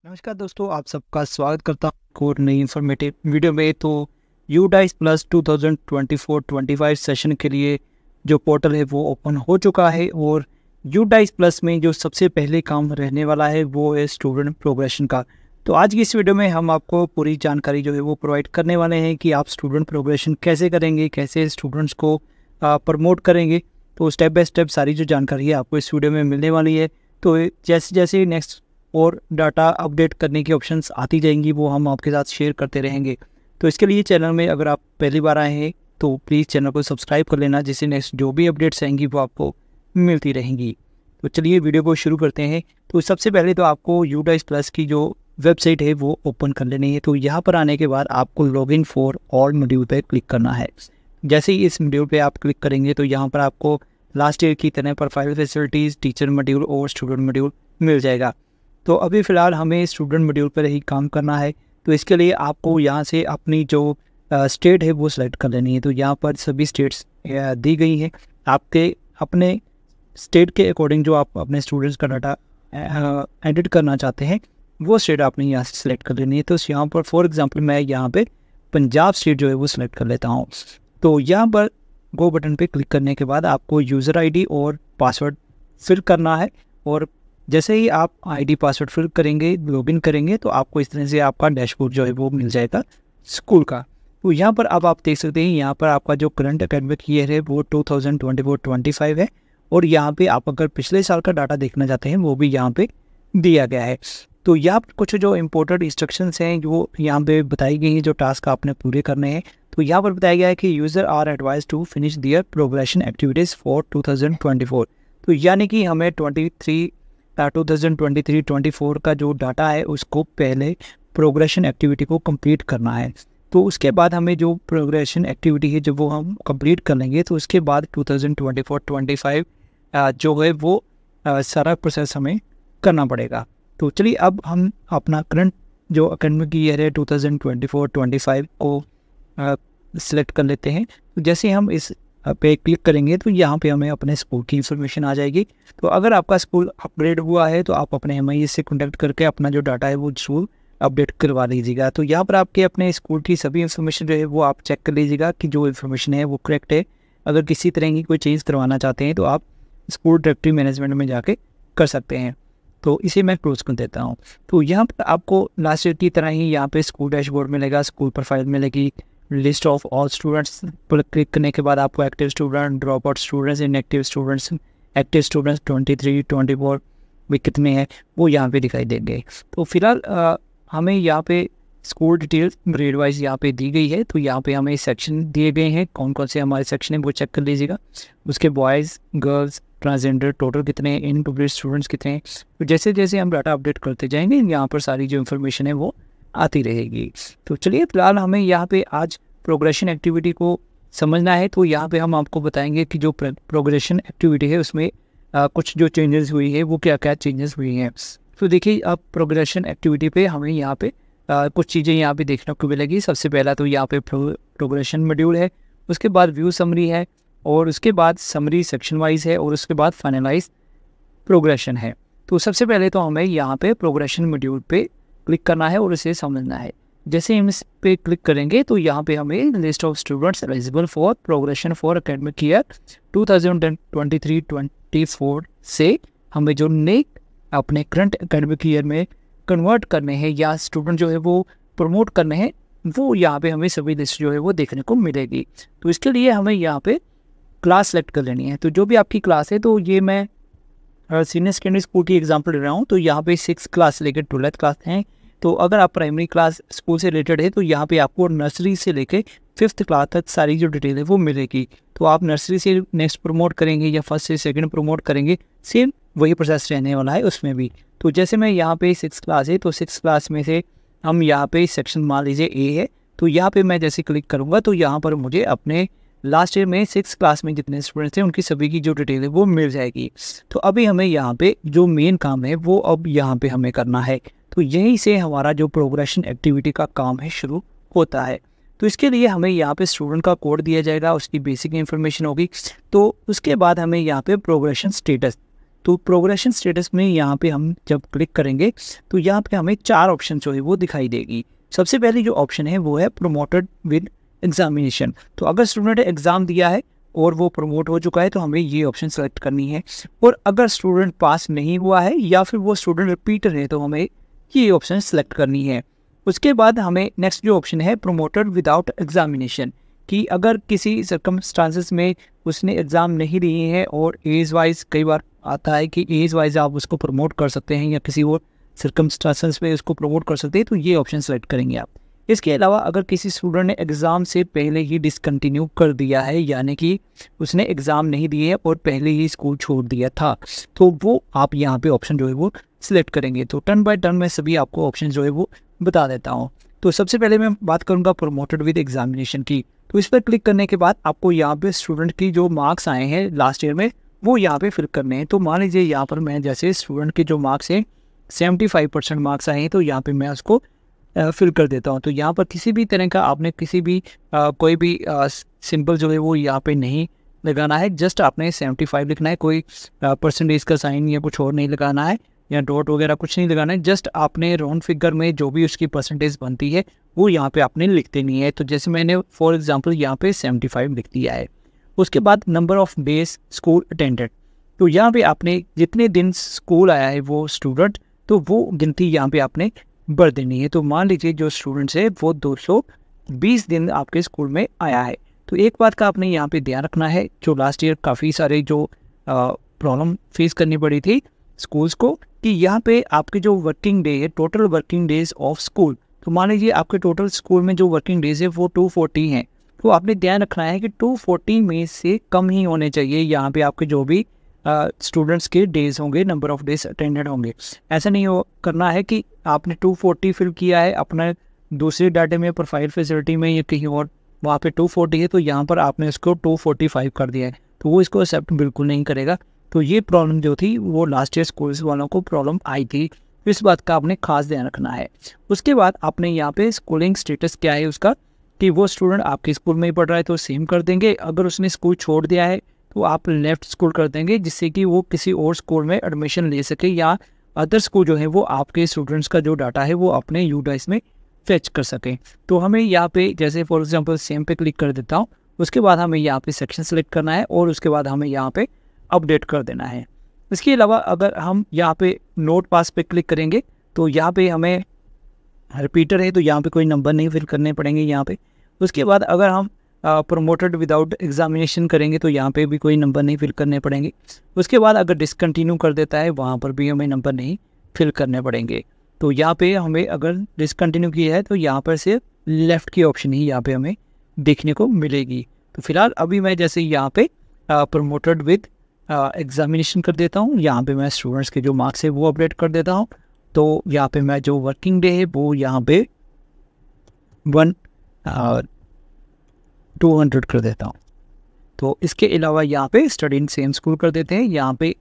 नमस्कार दोस्तों, आप सबका स्वागत करता हूँ एक नई इन्फॉर्मेटिव वीडियो में। तो यूडाइस प्लस 2024-25 सेशन के लिए जो पोर्टल है वो ओपन हो चुका है और यूडाइस प्लस में जो सबसे पहले काम रहने वाला है वो है स्टूडेंट प्रोग्रेशन का। तो आज की इस वीडियो में हम आपको पूरी जानकारी जो है वो प्रोवाइड करने वाले हैं कि आप स्टूडेंट प्रोग्रेशन कैसे करेंगे, कैसे स्टूडेंट्स को प्रमोट करेंगे। तो स्टेप बाय स्टेप सारी जो जानकारी है आपको इस वीडियो में मिलने वाली है। तो जैसे जैसे नेक्स्ट और डाटा अपडेट करने की ऑप्शंस आती जाएंगी वो हम आपके साथ शेयर करते रहेंगे। तो इसके लिए चैनल में अगर आप पहली बार आए हैं तो प्लीज़ चैनल को सब्सक्राइब कर लेना, जिससे नेक्स्ट जो भी अपडेट्स आएंगी वो आपको मिलती रहेंगी। तो चलिए वीडियो को शुरू करते हैं। तो सबसे पहले तो आपको यूडाइस प्लस की जो वेबसाइट है वो ओपन कर लेनी है। तो यहाँ पर आने के बाद आपको लॉगिन फॉर ऑल मॉड्यूल पर क्लिक करना है। जैसे ही इस मॉड्यूल पे आप क्लिक करेंगे तो यहाँ पर आपको लास्ट ईयर की तरह प्रोफाइल फैसिलिटीज़, टीचर मॉड्यूल और स्टूडेंट मॉड्यूल मिल जाएगा। तो अभी फ़िलहाल हमें स्टूडेंट मॉड्यूल पर ही काम करना है। तो इसके लिए आपको यहाँ से अपनी जो स्टेट है वो सिलेक्ट कर लेनी है। तो यहाँ पर सभी स्टेट्स दी गई हैं। आपके अपने स्टेट के अकॉर्डिंग जो आप अपने स्टूडेंट्स का डाटा एडिट करना चाहते हैं वो स्टेट आपने यहाँ से सिलेक्ट कर लेनी है। तो यहाँ पर फॉर एग्जांपल मैं यहाँ पे पंजाब स्टेट जो है वो सिलेक्ट कर लेता हूँ। तो यहाँ पर गो बटन पे क्लिक करने के बाद आपको यूज़र आईडी और पासवर्ड फिल करना है। और जैसे ही आप आईडी पासवर्ड फिल करेंगे, लॉगिन करेंगे, तो आपको इस तरह से आपका डैशबोर्ड जो है वो मिल जाएगा स्कूल का। तो यहाँ पर अब आप देख सकते हैं, यहाँ पर आपका जो करंट एकेडमिक ईयर है वो 2024-25 है। और यहाँ पे आप अगर पिछले साल का डाटा देखना चाहते हैं वो भी यहाँ पे दिया गया है। तो यहाँ पर कुछ जो इम्पोर्टेंट इंस्ट्रक्शंस हैं जो यहाँ पे बताई गई हैं, जो टास्क आपने पूरे करने हैं। तो यहाँ पर बताया गया है कि user are advise to finish their progression activities for 2024। तो यानी कि हमें 2023-24 का जो डाटा है उसको पहले प्रोग्रेशन एक्टिविटी को कंप्लीट करना है। तो उसके बाद हमें जो प्रोग्रेशन एक्टिविटी है जब वो हम कंप्लीट कर लेंगे तो उसके बाद 2024-25 जो है वो सारा प्रोसेस हमें करना पड़ेगा। तो चलिए अब हम अपना करंट जो एकेडमिक ईयर है 2024-25 को सिलेक्ट कर लेते हैं। तो जैसे हम इस पे क्लिक करेंगे तो यहाँ पे हमें अपने स्कूल की इन्फॉर्मेशन आ जाएगी। तो अगर आपका स्कूल अपग्रेड हुआ है तो आप अपने MIS से कॉन्टैक्ट करके अपना जो डाटा है वो जरूर अपडेट करवा लीजिएगा। तो यहाँ पर आपके अपने स्कूल की सभी इन्फॉर्मेशन जो है वो आप चेक कर लीजिएगा कि जो इन्फॉर्मेशन है वो करेक्ट है। अगर किसी तरह की कोई चेंज करवाना चाहते हैं तो आप स्कूल डायरेक्टरी मैनेजमेंट में जाके कर सकते हैं। तो इसे मैं क्लोज कर देता हूँ। तो यहाँ पर आपको लास्ट ईयर की तरह ही यहाँ पे स्कूल डैशबोर्ड मिलेगा, स्कूल प्रोफाइल मिलेगी, लिस्ट ऑफ ऑल स्टूडेंट्स पर क्लिक करने के बाद आपको active student, drop out students, inactive students, active students 23-24 में कितने हैं वो यहाँ पे दिखाई देंगे। तो फिलहाल हमें यहाँ पे स्कूल डिटेल्स ग्रेड वाइज यहाँ पे दी गई है। तो यहाँ पे हमें सेक्शन दिए गए हैं, कौन कौन से हमारे सेक्शन है वो चेक कर लीजिएगा। उसके बॉयज़, गर्ल्स, ट्रांसजेंडर टोटल कितने हैं, इनकम्प्लीट स्टूडेंट्स कितने हैं। तो जैसे जैसे हम डाटा अपडेट करते जाएंगे यहाँ पर सारी जो इन्फॉर्मेशन है वो आती रहेगी। तो चलिए फिलहाल हमें यहाँ पे आज प्रोग्रेशन एक्टिविटी को समझना है। तो यहाँ पे हम आपको बताएंगे कि जो प्रोग्रेशन एक्टिविटी है उसमें कुछ जो चेंजेस हुई है वो क्या क्या चेंजेस हुई हैं। तो देखिए अब प्रोग्रेशन एक्टिविटी पे हमें यहाँ पे कुछ चीज़ें यहाँ पे देखने को मिलेगी। सबसे पहला तो यहाँ पे प्रोग्रेशन मॉड्यूल है, उसके बाद व्यू समरी है, और उसके बाद समरी सेक्शन वाइज है, और उसके बाद फाइनलाइज प्रोग्रेशन है। तो सबसे पहले तो हमें यहाँ पे प्रोग्रेशन मॉड्यूल पे क्लिक करना है और इसे समझना है। जैसे हम इस पे क्लिक करेंगे तो यहाँ पे हमें list of students eligible for progression for academic year 2023-24 से हमें जो नए अपने करंट एकेडमिक ईयर में कन्वर्ट करने हैं या स्टूडेंट जो है वो प्रमोट करने हैं, वो यहाँ पे हमें सभी लिस्ट जो है वो देखने को मिलेगी। तो इसके लिए हमें यहाँ पे क्लास सेलेक्ट कर लेनी है। तो जो भी आपकी क्लास है, तो ये मैं सीनियर सेकेंडरी स्कूल की एग्जाम्पल ले रहा हूँ। तो यहाँ पे 6 क्लास से लेकर 12th क्लास हैं। तो अगर आप प्राइमरी क्लास स्कूल से रिलेटेड है तो यहाँ पे आपको नर्सरी से लेके 5th क्लास तक सारी जो डिटेल है वो मिलेगी। तो आप नर्सरी से नेक्स्ट प्रमोट करेंगे या फर्स्ट से सेकंड प्रमोट करेंगे, सेम वही प्रोसेस रहने वाला है उसमें भी। तो जैसे मैं यहाँ पे 6 क्लास है तो 6 क्लास में से हम यहाँ पे सेक्शन मान लीजिए A है। तो यहाँ पे मैं जैसे क्लिक करूँगा तो यहाँ पर मुझे अपने लास्ट ईयर में 6 क्लास में जितने स्टूडेंट्स थे उनकी सभी की जो डिटेल है वो मिल जाएगी। तो अभी हमें यहाँ पे जो मेन काम है वो अब यहाँ पे हमें करना है। तो यहीं से हमारा जो प्रोग्रेशन एक्टिविटी का काम है शुरू होता है। तो इसके लिए हमें यहाँ पे स्टूडेंट का कोड दिया जाएगा, उसकी बेसिक इन्फॉर्मेशन होगी। तो उसके बाद हमें यहाँ पे प्रोग्रेशन स्टेटस तो प्रोग्रेशन स्टेटस में यहाँ पे हम जब क्लिक करेंगे तो यहाँ पे हमें 4 ऑप्शन जो है वो दिखाई देगी। सबसे पहली जो ऑप्शन है वो है प्रमोटेड विद एग्जामिनेशन। तो अगर स्टूडेंट ने एग्ज़ाम दिया है और वो प्रमोट हो चुका है तो हमें ये ऑप्शन सेलेक्ट करनी है। और अगर स्टूडेंट पास नहीं हुआ है या फिर वो स्टूडेंट रिपीटर है तो हमें ये ऑप्शन सेलेक्ट करनी है। उसके बाद हमें नेक्स्ट जो ऑप्शन है प्रमोटेड विदाउट एग्जामिनेशन, कि अगर किसी सर्कमस्टांसेस में उसने एग्ज़ाम नहीं दिए हैं और एज वाइज कई बार आता है कि एज वाइज आप उसको प्रमोट कर सकते हैं या किसी और सर्कमस्टांसेस में उसको प्रमोट कर सकते हैं, तो ये ऑप्शन सेलेक्ट करेंगे आप। इसके अलावा अगर किसी स्टूडेंट ने एग्ज़ाम से पहले ही डिसकंटिन्यू कर दिया है, यानी कि उसने एग्ज़ाम नहीं दिए और पहले ही स्कूल छोड़ दिया था, तो वो आप यहाँ पे ऑप्शन जो है वो सिलेक्ट करेंगे। तो टर्न बाय टर्न मैं सभी आपको ऑप्शन जो है वो बता देता हूँ। तो सबसे पहले मैं बात करूँगा प्रमोटेड विद एग्जामिनेशन की। तो इस पर क्लिक करने के बाद आपको यहाँ पे स्टूडेंट की जो मार्क्स आए हैं लास्ट ईयर में वो यहाँ पे फिल करने हैं। तो मान लीजिए यहाँ पर मैं जैसे स्टूडेंट के जो मार्क्स हैं 75% मार्क्स आए हैं, तो यहाँ पे मैं उसको फिल कर देता हूँ। तो यहाँ पर किसी भी तरह का आपने किसी भी कोई भी सिंपल जो है वो यहाँ पे नहीं लगाना है, जस्ट आपने 75 लिखना है। कोई परसेंटेज का साइन या कुछ और नहीं लगाना है या डॉट वगैरह कुछ नहीं लगाना है। जस्ट आपने राउंड फिगर में जो भी उसकी परसेंटेज बनती है वो यहाँ पे आपने लिख देनी है। तो जैसे मैंने फॉर एग्जांपल यहाँ पे 75 लिख दिया है। उसके बाद number of days school attended, तो यहाँ पे आपने जितने दिन स्कूल आया है वो स्टूडेंट, तो वो गिनती यहाँ पे आपने भर देनी है। तो मान लीजिए जो स्टूडेंट्स है वो 220 दिन आपके स्कूल में आया है। तो एक बात का आपने यहाँ पे ध्यान रखना है, जो लास्ट ईयर काफ़ी सारे जो प्रॉब्लम फेस करनी पड़ी थी स्कूल्स को, कि यहाँ पे आपके जो वर्किंग डे है, total working days of school, तो मान लीजिए आपके टोटल स्कूल में जो वर्किंग डेज है वो 240 हैं। तो आपने ध्यान रखना है कि 240 में से कम ही होने चाहिए यहाँ पे आपके जो भी स्टूडेंट्स के डेज होंगे, नंबर ऑफ डेज अटेंडेड होंगे। ऐसा नहीं हो करना है कि आपने 240 फिल किया है अपना दूसरे डाटे में, प्रोफाइल फैसिलिटी में या कहीं और, वहाँ पे 240 है तो यहाँ पर आपने इसको 245 कर दिया है, तो वो इसको एक्सेप्ट बिल्कुल नहीं करेगा। तो ये प्रॉब्लम जो थी वो लास्ट ईयर स्कूल्स वालों को प्रॉब्लम आई थी, इस बात का आपने खास ध्यान रखना है। उसके बाद आपने यहाँ पे स्कूलिंग स्टेटस क्या है उसका, कि वो स्टूडेंट आपके स्कूल में ही पढ़ रहा है तो सेम कर देंगे। अगर उसने स्कूल छोड़ दिया है तो आप लेफ्ट स्कूल कर देंगे, जिससे कि वो किसी और स्कूल में एडमिशन ले सके या अदर स्कूल जो है वो आपके स्टूडेंट्स का जो डाटा है वो अपने यूडाइस में फेच कर सकें। तो हमें यहाँ पे जैसे फॉर एग्जांपल सेम पे क्लिक कर देता हूँ। उसके बाद हमें यहाँ पे सेक्शन सेलेक्ट करना है और उसके बाद हमें यहाँ पे अपडेट कर देना है। इसके अलावा अगर हम यहाँ पे नोट पास पे क्लिक करेंगे तो यहाँ पे हमें रिपीटर है तो यहाँ पे कोई नंबर नहीं फिल करने पड़ेंगे यहाँ पे। उसके बाद अगर हम प्रमोटेड विदाउट एग्जामिनेशन करेंगे तो यहाँ पे भी कोई नंबर नहीं फिल करने पड़ेंगे। उसके बाद अगर डिसकंटिन्यू कर देता है वहाँ पर भी हमें नंबर नहीं फिल करने पड़ेंगे। तो यहाँ पे हमें अगर डिसकंटिन्यू किया है तो यहाँ पर से लेफ़्ट की ऑप्शन ही यहाँ पे हमें देखने को मिलेगी। तो फिलहाल अभी मैं जैसे यहाँ पे प्रमोटेड विद एग्जामिनेशन कर देता हूँ, यहाँ पे मैं स्टूडेंट्स के जो मार्क्स है वो अपडेट कर देता हूँ। तो यहाँ पे मैं जो वर्किंग डे है वो यहाँ पे 200 कर देता हूँ। तो इसके अलावा यहाँ पे स्टडी इन सेम स्कूल कर देते हैं, यहाँ पे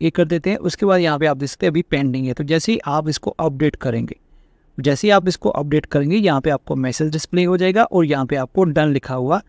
ये कर देते हैं। उसके बाद यहाँ पे आप देख सकते हैं अभी पेंडिंग है। तो जैसे ही आप इसको अपडेट करेंगे, यहाँ पे आपको मैसेज डिस्प्ले हो जाएगा और यहाँ पे आपको डन लिखा हुआ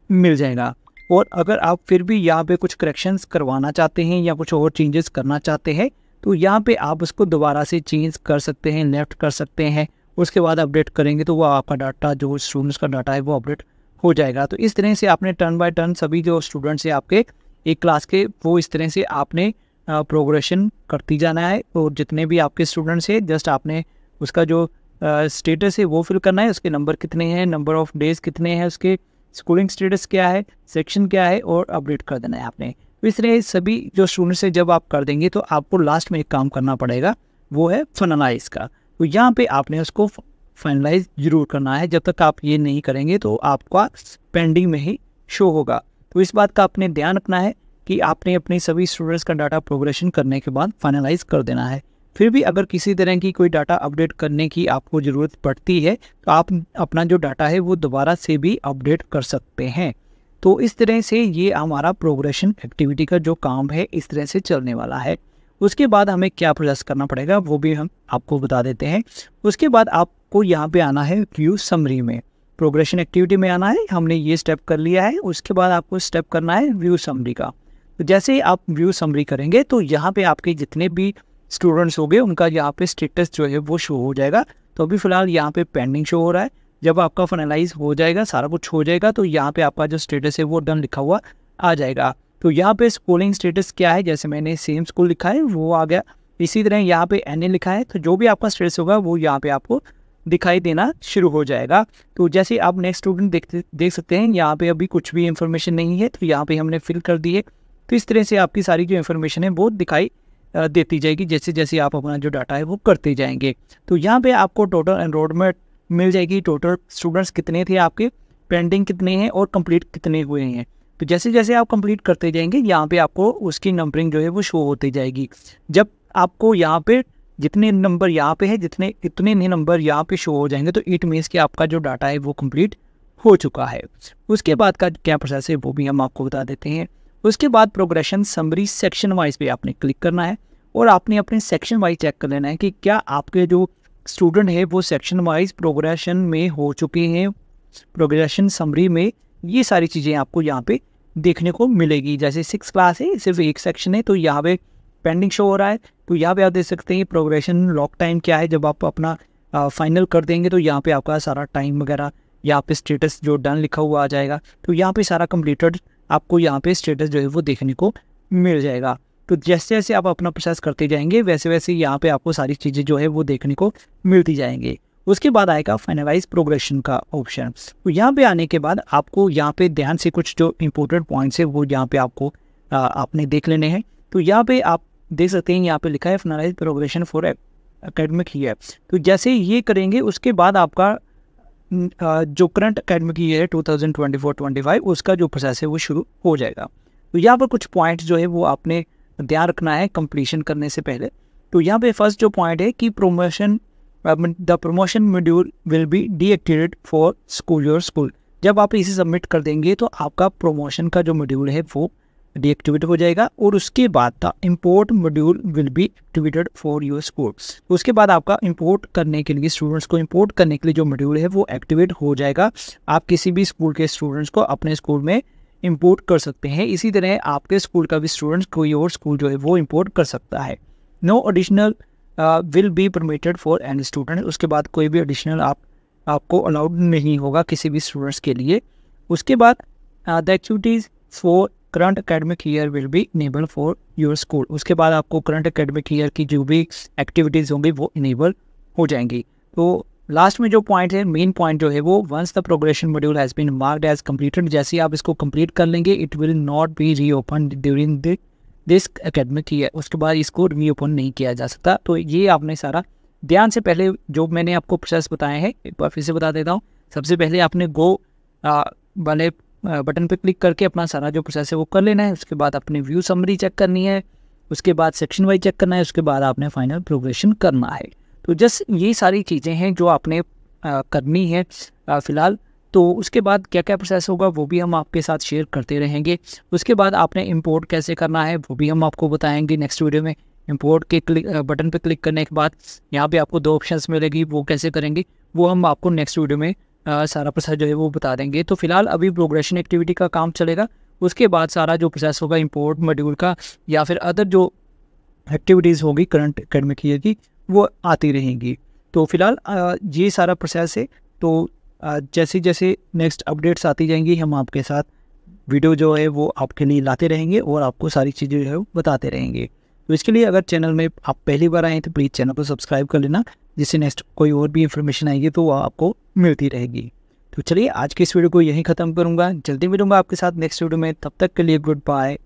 मिल जाएगा। और अगर आप फिर भी यहाँ पे कुछ करेक्शंस करवाना चाहते हैं या कुछ और चेंजेस करना चाहते हैं तो यहाँ पे आप उसको दोबारा से चेंज कर सकते हैं, लेफ़्ट कर सकते हैं। उसके बाद अपडेट करेंगे तो वो आपका डाटा जो स्टूडेंट्स का डाटा है वो अपडेट हो जाएगा। तो इस तरह से आपने टर्न बाय टर्न सभी जो स्टूडेंट्स हैं आपके एक क्लास के, वो इस तरह से आपने प्रोग्रेशन करती जाना है। और जितने भी आपके स्टूडेंट्स हैं जस्ट आपने उसका जो स्टेटस है वो फिल करना है, उसके नंबर कितने हैं, नंबर ऑफ़ डेज कितने हैं, उसके स्कूलिंग स्टेटस क्या है, सेक्शन क्या है, और अपडेट कर देना है आपने। तो इस तरह सभी जो स्टूडेंट्स है जब आप कर देंगे तो आपको लास्ट में एक काम करना पड़ेगा, वो है फाइनलाइज का। तो यहाँ पे आपने उसको फाइनलाइज जरूर करना है। जब तक आप ये नहीं करेंगे तो आपका पेंडिंग में ही शो होगा। तो इस बात का आपने ध्यान रखना है कि आपने अपने सभी स्टूडेंट्स का डाटा प्रोग्रेशन करने के बाद फाइनलाइज कर देना है। फिर भी अगर किसी तरह की कोई डाटा अपडेट करने की आपको ज़रूरत पड़ती है तो आप अपना जो डाटा है वो दोबारा से भी अपडेट कर सकते हैं। तो इस तरह से ये हमारा प्रोग्रेशन एक्टिविटी का जो काम है इस तरह से चलने वाला है। उसके बाद हमें क्या प्रोसेस करना पड़ेगा वो भी हम आपको बता देते हैं। उसके बाद आपको यहाँ पे आना है व्यू समरी में, प्रोग्रेशन एक्टिविटी में आना है। हमने ये स्टेप कर लिया है। उसके बाद आपको स्टेप करना है व्यू समरी का। तो जैसे ही आप व्यू समरी करेंगे तो यहाँ पे आपके जितने भी स्टूडेंट्स होंगे उनका यहाँ पे स्टेटस जो है वो शो हो जाएगा। तो अभी फ़िलहाल यहाँ पे पेंडिंग शो हो रहा है। जब आपका फाइनलाइज हो जाएगा, सारा कुछ हो जाएगा, तो यहाँ पे आपका जो स्टेटस है वो डन लिखा हुआ आ जाएगा। तो यहाँ पे स्कूलिंग स्टेटस क्या है, जैसे मैंने सेम स्कूल लिखा है वो आ गया। इसी तरह यहाँ पे NA लिखा है, तो जो भी आपका स्टेटस होगा वो यहाँ पे आपको दिखाई देना शुरू हो जाएगा। तो जैसे आप नेक्स्ट स्टूडेंट देख सकते हैं, यहाँ पे अभी कुछ भी इंफॉर्मेशन नहीं है, तो यहाँ पे हमने फिल कर दी है। तो इस तरह से आपकी सारी जो इन्फॉर्मेशन है वो दिखाई देती जाएगी जैसे जैसे आप अपना जो डाटा है वो करते जाएंगे। तो यहाँ पे आपको टोटल एनरोलमेंट मिल जाएगी, टोटल स्टूडेंट्स कितने थे आपके, पेंडिंग कितने हैं और कंप्लीट कितने हुए हैं। तो जैसे जैसे आप कंप्लीट करते जाएंगे यहाँ पे आपको उसकी नंबरिंग जो है वो शो होती जाएगी। जब आपको यहाँ पे जितने नंबर यहाँ पे है इतने नंबर यहाँ पे शो हो जाएंगे तो इट मीन्स कि आपका जो डाटा है वो कंप्लीट हो चुका है। उसके बाद का क्या प्रोसेस है वो भी हम आपको बता देते हैं। उसके बाद प्रोग्रेशन समरी सेक्शन वाइज पे आपने क्लिक करना है और आपने अपने सेक्शन वाइज चेक कर लेना है कि क्या आपके जो स्टूडेंट है वो सेक्शन वाइज प्रोग्रेशन में हो चुके हैं। प्रोग्रेशन समरी में ये सारी चीज़ें आपको यहाँ पे देखने को मिलेगी। जैसे 6 क्लास है, सिर्फ एक सेक्शन है, तो यहाँ पे पेंडिंग शो हो रहा है। तो यहाँ पे आप देख सकते हैं प्रोग्रेशन लॉक टाइम क्या है। जब आप अपना फाइनल कर देंगे तो यहाँ पे आपका सारा टाइम वगैरह, यहाँ पे स्टेटस जो डन लिखा हुआ आ जाएगा। तो यहाँ पे सारा कंप्लीटेड आपको यहाँ पे स्टेटस जो है वो देखने को मिल जाएगा। तो जैसे जैसे आप अपना प्रोसेस करते जाएंगे वैसे वैसे यहाँ पे आपको सारी चीज़ें जो है वो देखने को मिलती जाएंगी। उसके बाद आएगा फाइनलाइज प्रोग्रेशन का ऑप्शन। तो यहाँ पे आने के बाद आपको यहाँ पे ध्यान से कुछ जो इंपॉर्टेंट पॉइंट्स है वो यहाँ पे आपको आपने देख लेने हैं। तो यहाँ पे आप देख सकते हैं यहाँ पे लिखा है finalise progression for academic year. तो जैसे ये करेंगे उसके बाद आपका जो करंट एकेडमिक ईयर है 2024-25 उसका जो प्रोसेस है वो शुरू हो जाएगा। तो यहाँ पर कुछ पॉइंट जो है वो आपने ध्यान रखना है कंप्लीशन करने से पहले। तो यहाँ पे फर्स्ट जो पॉइंट है कि the promotion module will be deactivated for school your school. जब आप इसे सबमिट कर देंगे तो आपका प्रमोशन का जो मॉड्यूल है वो डीएक्टिवेट हो जाएगा और उसके बाद the import module will be activated for your school. उसके बाद आपका इंपोर्ट करने के लिए, स्टूडेंट्स को इंपोर्ट करने के लिए जो मॉड्यूल है वो एक्टिवेट हो जाएगा। आप किसी भी स्कूल के स्टूडेंट्स को अपने स्कूल में इंपोर्ट कर सकते हैं। इसी तरह आपके स्कूल का भी स्टूडेंट्स कोई और स्कूल जो है वो इंपोर्ट कर सकता है। No additional will be permitted for any student. उसके बाद कोई भी एडिशनल आपको अलाउड नहीं होगा किसी भी स्टूडेंट्स के लिए। उसके बाद the activities for current academic year will be enable for your school. उसके बाद आपको करंट एकेडमिक ईयर की जो भी एक्टिविटीज़ होंगी वो इनेबल हो जाएंगी। तो लास्ट में जो पॉइंट है, मेन पॉइंट जो है वो, once the progression module has been marked as completed, जैसे आप इसको कंप्लीट कर लेंगे it will not be reopen during this academic year. उसके बाद इसको रीओपन नहीं किया जा सकता। तो ये आपने सारा ध्यान से, पहले जो मैंने आपको प्रोसेस बताए हैं एक बार फिर से बता देता हूँ। सबसे पहले आपने गो वाले बटन पे क्लिक करके अपना सारा जो प्रोसेस है वो कर लेना है। उसके बाद अपनी व्यू समरी चेक करनी है, उसके बाद सेक्शन वाइज चेक करना है, उसके बाद आपने फाइनल प्रोग्रेशन करना है। तो जस्ट ये सारी चीज़ें हैं जो आपने करनी है फ़िलहाल। तो उसके बाद क्या क्या प्रोसेस होगा वो भी हम आपके साथ शेयर करते रहेंगे। उसके बाद आपने इंपोर्ट कैसे करना है वो भी हम आपको बताएंगे नेक्स्ट वीडियो में। इंपोर्ट के बटन पे क्लिक करने के बाद यहाँ पे आपको 2 ऑप्शंस मिलेगी, वो कैसे करेंगे वो हम आपको नेक्स्ट वीडियो में सारा प्रोसेस जो है वो बता देंगे। तो फिलहाल अभी प्रोग्रेशन एक्टिविटी का काम चलेगा। उसके बाद सारा जो प्रोसेस होगा इंपोर्ट मॉड्यूल का या फिर अदर जो एक्टिविटीज़ होगी करंट एकेडमिक ईयर की वो आती रहेंगी। तो फिलहाल ये सारा प्रोसेस है। तो जैसे जैसे नेक्स्ट अपडेट्स आती जाएंगी हम आपके साथ वीडियो जो है वो आपके लिए लाते रहेंगे और आपको सारी चीज़ें जो है वो बताते रहेंगे। तो इसके लिए अगर चैनल में आप पहली बार आए तो प्लीज़ चैनल को सब्सक्राइब कर लेना, जिससे नेक्स्ट कोई और भी इन्फॉर्मेशन आएगी तो वो आपको मिलती रहेगी। तो चलिए आज के इस वीडियो को यहीं ख़त्म करूँगा, जल्दी मिलूँगा आपके साथ नेक्स्ट वीडियो में। तब तक के लिए गुड बाय।